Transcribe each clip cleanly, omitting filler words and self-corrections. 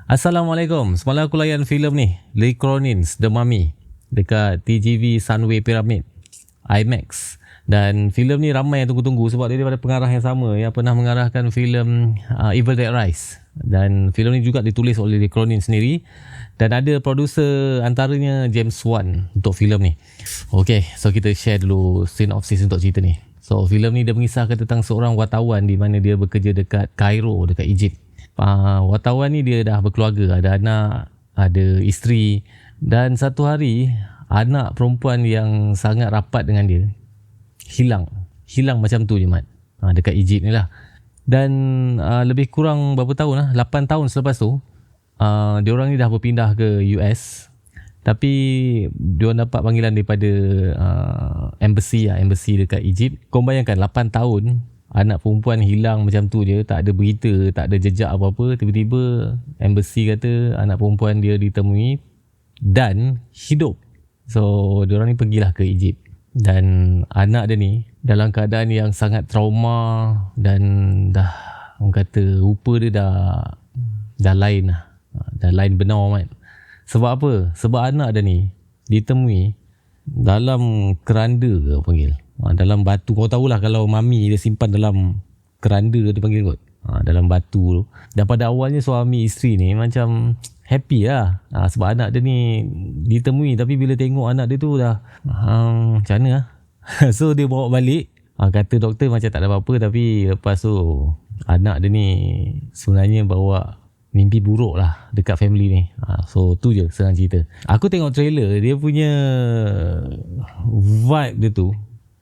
Assalamualaikum. Semalam aku layan filem ni, Lee Cronin's The Mummy dekat TGV Sunway Pyramid IMAX. Dan filem ni ramai yang tunggu-tunggu sebab dia daripada pengarah yang sama yang pernah mengarahkan filem Evil Dead Rise. Dan filem ni juga ditulis oleh Lee Cronin sendiri dan ada producer antaranya James Wan untuk filem ni. Okay, so kita share dulu synopsis untuk cerita ni. So filem ni dia mengisahkan tentang seorang wartawan di mana dia bekerja dekat Cairo, dekat Egypt. Wartawan ni dia dah berkeluarga, ada anak, ada isteri, dan satu hari anak perempuan yang sangat rapat dengan dia hilang macam tu je Mat, dekat Egypt ni lah. Dan lebih kurang berapa tahun lah, 8 tahun selepas tu diorang ni dah berpindah ke US, tapi diorang dapat panggilan daripada embassy dekat Egypt. Kau bayangkan 8 tahun anak perempuan hilang macam tu je, tak ada berita, tak ada jejak apa-apa. Tiba-tiba embassy kata anak perempuan dia ditemui dan hidup. So diorang ni pergilah ke Egypt, dan anak dia ni dalam keadaan yang sangat trauma dan dah, orang kata rupa dia dah lain lah, dah lain benar kan. Sebab apa? Sebab anak dia ni ditemui dalam keranda ke panggil, dalam batu. Kau tahulah kalau mami dia simpan dalam keranda dia panggil kot, dalam batu tu. Dan pada awalnya suami isteri ni macam happy lah, sebab anak dia ni ditemui. Tapi bila tengok anak dia tu dah macam mana lah. So dia bawa balik, kata doktor macam tak ada apa-apa. Tapi lepas tu anak dia ni sebenarnya bawa mimpi buruk lah dekat family ni. So tu je senang cerita. Aku tengok trailer, dia punya vibe dia tu,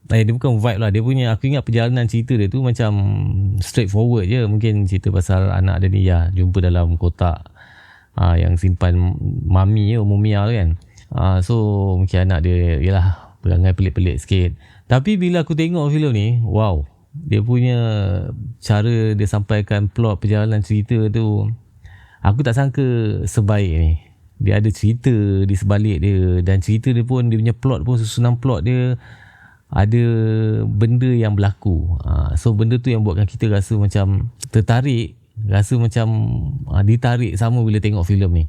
dia bukan vibe lah, dia punya, aku ingat perjalanan cerita dia tu macam straightforward je. Mungkin cerita pasal anak dia ni ya jumpa dalam kotak yang simpan mami je, Mumia tu kan. So mungkin anak dia yalah perangai pelik-pelik sikit. Tapi bila aku tengok filem ni, wow, dia punya cara dia sampaikan plot perjalanan cerita tu, aku tak sangka sebaik ni. Dia ada cerita di sebalik dia, dan cerita dia pun, dia punya plot pun, susunan plot dia ada benda yang berlaku. So benda tu yang buatkan kita rasa macam tertarik, rasa macam ditarik sama bila tengok filem ni.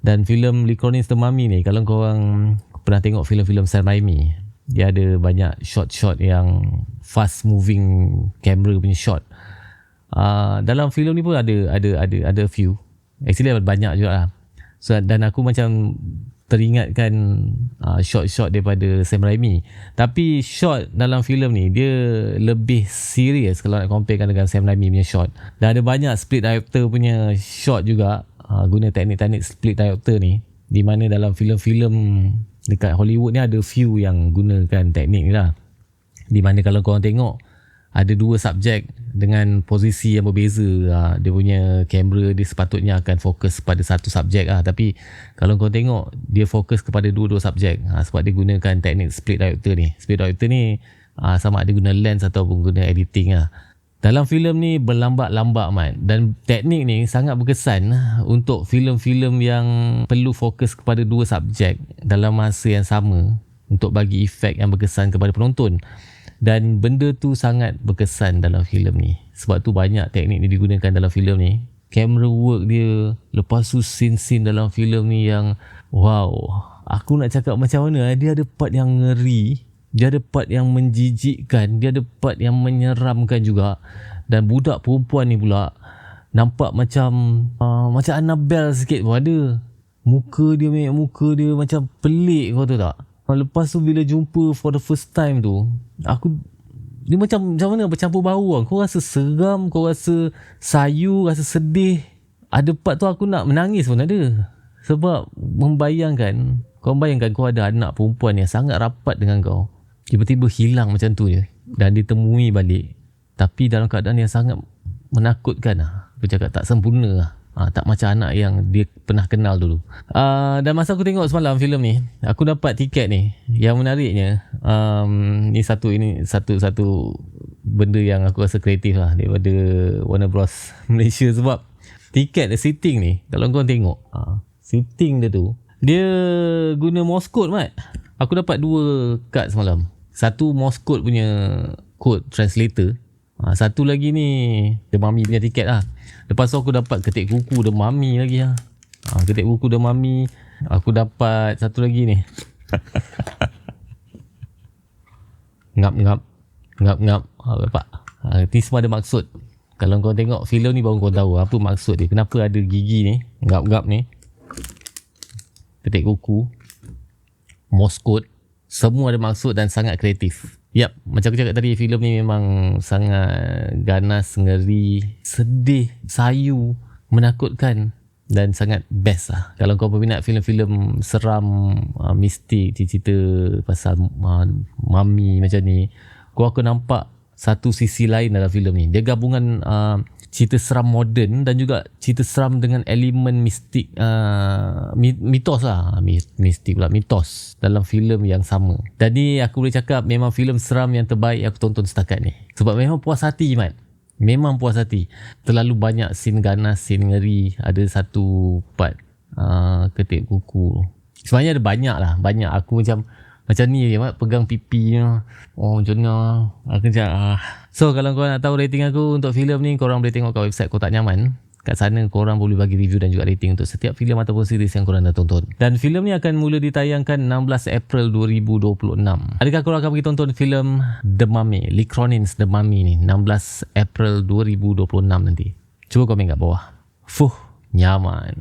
Dan filem Lee Cronin's The Mummy ni, kalau korang pernah tengok filem-filem Sam Raimi, dia ada banyak shot-shot yang fast moving camera punya shot. Dalam filem ni pun ada few. Actually ada banyak juga lah. So, dan aku macam teringatkan shot-shot daripada Sam Raimi. Tapi shot dalam filem ni dia lebih serius kalau nak comparekan dengan Sam Raimi punya shot. Dan ada banyak split diopter punya shot juga, guna teknik-teknik split diopter ni, di mana dalam filem-filem dekat Hollywood ni ada few yang gunakan teknik ni lah. Di mana kalau korang tengok ada dua subjek dengan posisi yang berbeza, dia punya kamera dia sepatutnya akan fokus pada satu subjek tapi kalau kau tengok dia fokus kepada dua-dua subjek, sebab dia gunakan teknik split diopter ni. Split diopter ni sama ada guna lens ataupun guna editing Dalam filem ni berlambat-lambat Mat, dan teknik ni sangat berkesan untuk filem-filem yang perlu fokus kepada dua subjek dalam masa yang sama untuk bagi efek yang berkesan kepada penonton. Dan benda tu sangat berkesan dalam filem ni. Sebab tu banyak teknik ni digunakan dalam filem ni. Camera work dia, lepas tu scene-scene dalam filem ni yang wow, aku nak cakap macam mana, dia ada part yang ngeri, dia ada part yang menjijikkan, dia ada part yang menyeramkan juga. Dan budak perempuan ni pula nampak macam Annabelle sikit pun ada. Muka dia macam pelik, kau tahu tak? Lepas tu bila jumpa for the first time tu, dia macam mana, bercampur bau. Kau rasa seram, kau rasa sayu, rasa sedih. Ada part tu aku nak menangis pun ada. Sebab kau bayangkan kau ada anak perempuan yang sangat rapat dengan kau, tiba-tiba hilang macam tu je, dan ditemui balik tapi dalam keadaan yang sangat menakutkan. Aku cakap tak sempurna tak macam anak yang dia pernah kenal dulu. Dan masa aku tengok semalam filem ni, aku dapat tiket ni. Yang menariknya, ni satu benda yang aku rasa kreatif lah daripada Warner Bros Malaysia. Sebab tiket seating ni, kalau kau tengok seating dia tu, dia guna Morse code Mat. Aku dapat 2 kad semalam. Satu Morse code punya code translator, satu lagi ni The Mummy punya tiket lah. Lepas tu aku dapat Ketik Kuku The Mummy lagi lah. Ketik Kuku The Mummy. Aku dapat satu lagi ni. Ngap-ngap. Ngap-ngap. Nampak? Ini semua ada maksud. Kalau kau tengok filem ni baru kau tahu apa maksud dia. Kenapa ada gigi ni, ngap-ngap ni, Ketik Kuku, Morse code, semua ada maksud dan sangat kreatif. Yap, macam aku cakap tadi, filem ni memang sangat ganas, ngeri, sedih, sayu, menakutkan dan sangat best lah. Kalau kau berminat filem-filem seram, mistik, cerita pasal mami macam ni, kau akan nampak satu sisi lain dalam filem ni. Dia gabungan cerita seram moden dan juga cerita seram dengan elemen mistik, mitos lah, mistik pula, mitos dalam filem yang sama. Jadi aku boleh cakap memang filem seram yang terbaik aku tonton setakat ni. Sebab memang puas hati, Mat. Memang puas hati. Terlalu banyak scene ganas, scene ngeri. Ada satu part Ketik Kuku. Sebenarnya ada banyak lah. Banyak. Aku macam ni je, pegang pipi. Macam ni. Aku macam So kalau korang nak tahu rating aku untuk filem ni, korang boleh tengok kat website Kotak Nyaman. Kat sana korang boleh bagi review dan juga rating untuk setiap filem ataupun series yang korang dah tonton. Dan filem ni akan mula ditayangkan 16 April 2026. Adakah korang akan pergi tonton filem The Mummy, Lee Cronin's The Mummy ni 16 April 2026 nanti? Cuba komen kat bawah. Nyaman.